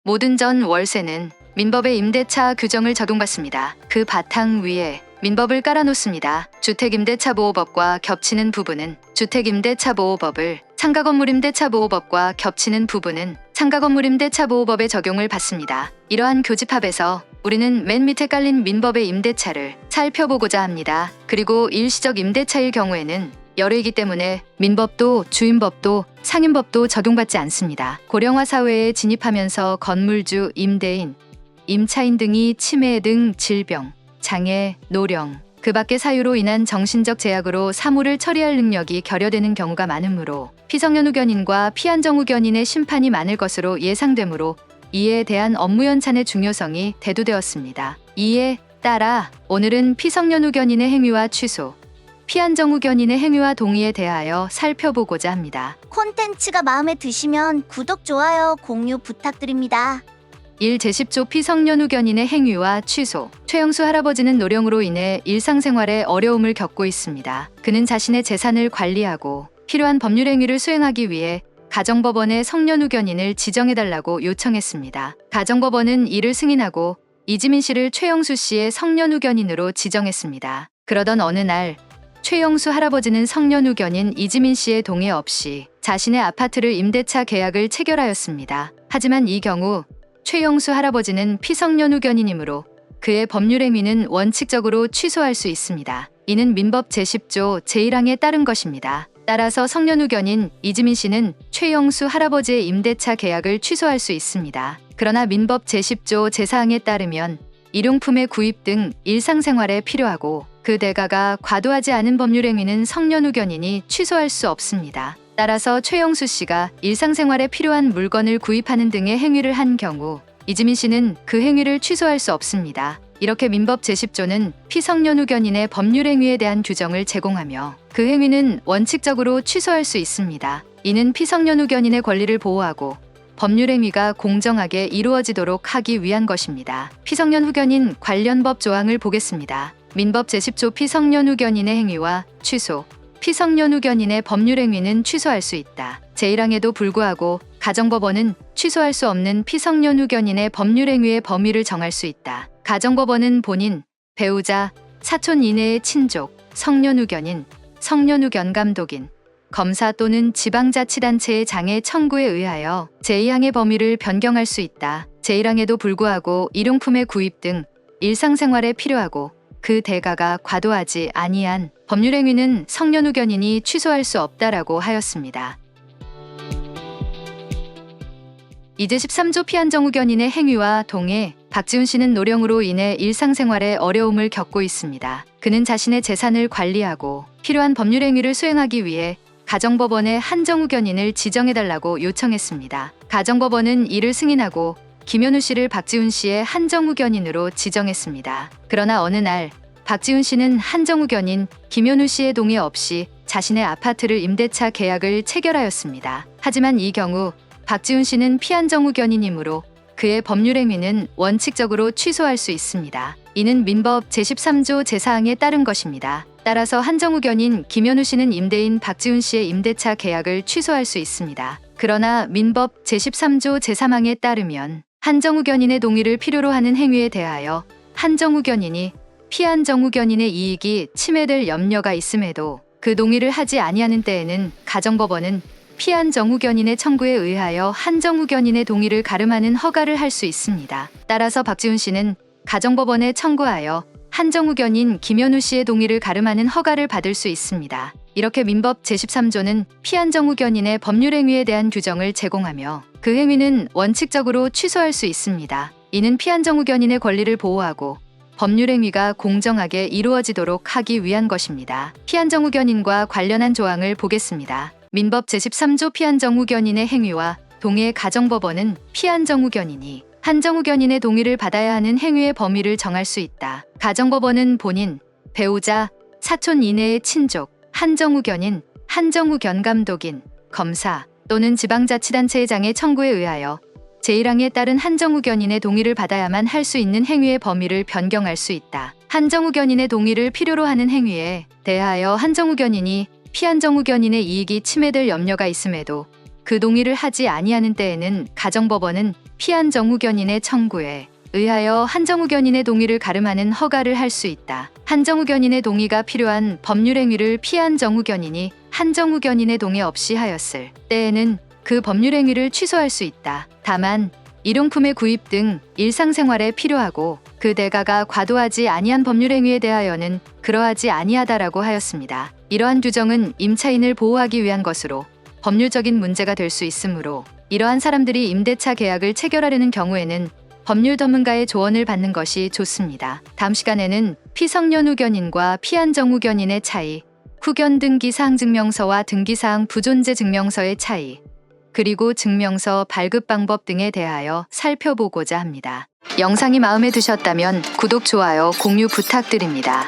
모든 전 월세는 민법의 임대차 규정을 적용받습니다. 그 바탕 위에 민법을 깔아놓습니다. 주택임대차보호법과 겹치는 부분은 주택임대차보호법을, 상가건물임대차보호법과 겹치는 부분은 상가건물임대차보호법의 적용을 받습니다. 이러한 교집합에서 우리는 맨 밑에 깔린 민법의 임대차를 살펴보고자 합니다. 그리고 일시적 임대차일 경우에는 열애이기 때문에 민법도 주임법도 상임법도 적용받지 않습니다. 고령화 사회에 진입하면서 건물주, 임대인, 임차인 등이 치매 등 질병, 장애, 노령, 그 밖의 사유로 인한 정신적 제약으로 사무를 처리할 능력이 결여되는 경우가 많으므로 피성년후견인과 피한정후견인의 심판이 많을 것으로 예상되므로 이에 대한 업무 연찬의 중요성이 대두되었습니다. 이에 따라 오늘은 피성년후견인의 행위와 취소, 피한정후견인의 행위와 동의에 대하여 살펴보고자 합니다. 콘텐츠가 마음에 드시면 구독, 좋아요, 공유 부탁드립니다. 1. 제10조 피성년후견인의 행위와 취소. 최영수 할아버지는 노령으로 인해 일상생활에 어려움을 겪고 있습니다. 그는 자신의 재산을 관리하고 필요한 법률 행위를 수행하기 위해 가정법원에 성년후견인을 지정해달라고 요청했습니다. 가정법원은 이를 승인하고 이지민 씨를 최영수 씨의 성년후견인으로 지정했습니다. 그러던 어느 날 최영수 할아버지는 성년후견인 이지민 씨의 동의 없이 자신의 아파트를 임대차 계약을 체결하였습니다. 하지만 이 경우 최영수 할아버지는 피성년후견인이므로 그의 법률 행위는 원칙적으로 취소할 수 있습니다. 이는 민법 제10조 제1항에 따른 것입니다. 따라서 성년후견인 이지민 씨는 최영수 할아버지의 임대차 계약을 취소할 수 있습니다. 그러나 민법 제10조 제4항에 따르면 일용품의 구입 등 일상생활에 필요하고 그 대가가 과도하지 않은 법률 행위는 성년후견인이 취소할 수 없습니다. 따라서 최영수 씨가 일상생활에 필요한 물건을 구입하는 등의 행위를 한 경우 이지민 씨는 그 행위를 취소할 수 없습니다. 이렇게 민법 제10조는 피성년후견인의 법률 행위에 대한 규정을 제공하며 그 행위는 원칙적으로 취소할 수 있습니다. 이는 피성년후견인의 권리를 보호하고 법률 행위가 공정하게 이루어지도록 하기 위한 것입니다. 피성년후견인 관련 법 조항을 보겠습니다. 민법 제10조 피성년후견인의 행위와 취소. 피성년후견인의 법률 행위는 취소할 수 있다. 제1항에도 불구하고 가정법원은 취소할 수 없는 피성년후견인의 법률 행위의 범위를 정할 수 있다. 가정법원은 본인, 배우자, 사촌 이내의 친족, 성년후견인, 성년후견감독인, 검사 또는 지방자치단체의 장애 청구에 의하여 제2항의 범위를 변경할 수 있다. 제1항에도 불구하고 일용품의 구입 등 일상생활에 필요하고 그 대가가 과도하지 아니한 법률 행위는 성년후견인이 취소할 수 없다라고 하였습니다. 이제 13조 피한정후견인의 행위와 동해. 박지훈 씨는 노령으로 인해 일상생활에 어려움을 겪고 있습니다. 그는 자신의 재산을 관리하고 필요한 법률 행위를 수행하기 위해 가정법원에 한정후견인을 지정해달라고 요청했습니다. 가정법원은 이를 승인하고 김현우 씨를 박지훈 씨의 한정후견인으로 지정했습니다. 그러나 어느 날 박지훈 씨는 한정후견인 김현우 씨의 동의 없이 자신의 아파트를 임대차 계약을 체결하였습니다. 하지만 이 경우 박지훈 씨는 피한정후견인이므로 그의 법률 행위는 원칙적으로 취소할 수 있습니다. 이는 민법 제13조 제4항에 따른 것입니다. 따라서 한정후견인 김현우 씨는 임대인 박지훈 씨의 임대차 계약을 취소할 수 있습니다. 그러나 민법 제13조 제3항에 따르면 한정후견인의 동의를 필요로 하는 행위에 대하여 한정후견인이 피한정후견인의 이익이 침해될 염려가 있음에도 그 동의를 하지 아니하는 때에는 가정법원은 피한정후견인의 청구에 의하여 한정후견인의 동의를 가름하는 허가를 할 수 있습니다. 따라서 박지훈 씨는 가정법원에 청구하여 한정후견인 김현우 씨의 동의를 가름하는 허가를 받을 수 있습니다. 이렇게 민법 제13조는 피한정후견인의 법률 행위에 대한 규정을 제공하며 그 행위는 원칙적으로 취소할 수 있습니다. 이는 피한정후견인의 권리를 보호하고 법률 행위가 공정하게 이루어지도록 하기 위한 것입니다. 피한정후견인과 관련한 조항을 보겠습니다. 민법 제13조 피한정후견인의 행위와 동해. 가정법원은 피한정후견인이 한정후견인의 동의를 받아야 하는 행위의 범위를 정할 수 있다. 가정법원은 본인, 배우자, 사촌 이내의 친족, 한정후견인, 한정후견감독인, 검사 또는 지방자치단체의 장애 청구에 의하여 제1항에 따른 한정후견인의 동의를 받아야만 할 수 있는 행위의 범위를 변경할 수 있다. 한정후견인의 동의를 필요로 하는 행위에 대하여 한정후견인이 피한정후견인의 이익이 침해될 염려가 있음에도 그 동의를 하지 아니하는 때에는 가정법원은 피한정후견인의 청구에 의하여 한정후견인의 동의를 가름하는 허가를 할 수 있다. 한정후견인의 동의가 필요한 법률행위를 피한정후견인이 한정후견인의 동의 없이 하였을 때에는 그 법률행위를 취소할 수 있다. 다만 일용품의 구입 등 일상생활에 필요하고 그 대가가 과도하지 아니한 법률행위에 대하여는 그러하지 아니하다라고 하였습니다. 이러한 규정은 임차인을 보호하기 위한 것으로 법률적인 문제가 될 수 있으므로 이러한 사람들이 임대차 계약을 체결하려는 경우에는 법률 전문가의 조언을 받는 것이 좋습니다. 다음 시간에는 피성년후견인과 피한정후견인의 차이, 후견 등기사항 증명서와 등기사항 부존재 증명서의 차이, 그리고 증명서 발급 방법 등에 대하여 살펴보고자 합니다. 영상이 마음에 드셨다면 구독, 좋아요, 공유 부탁드립니다.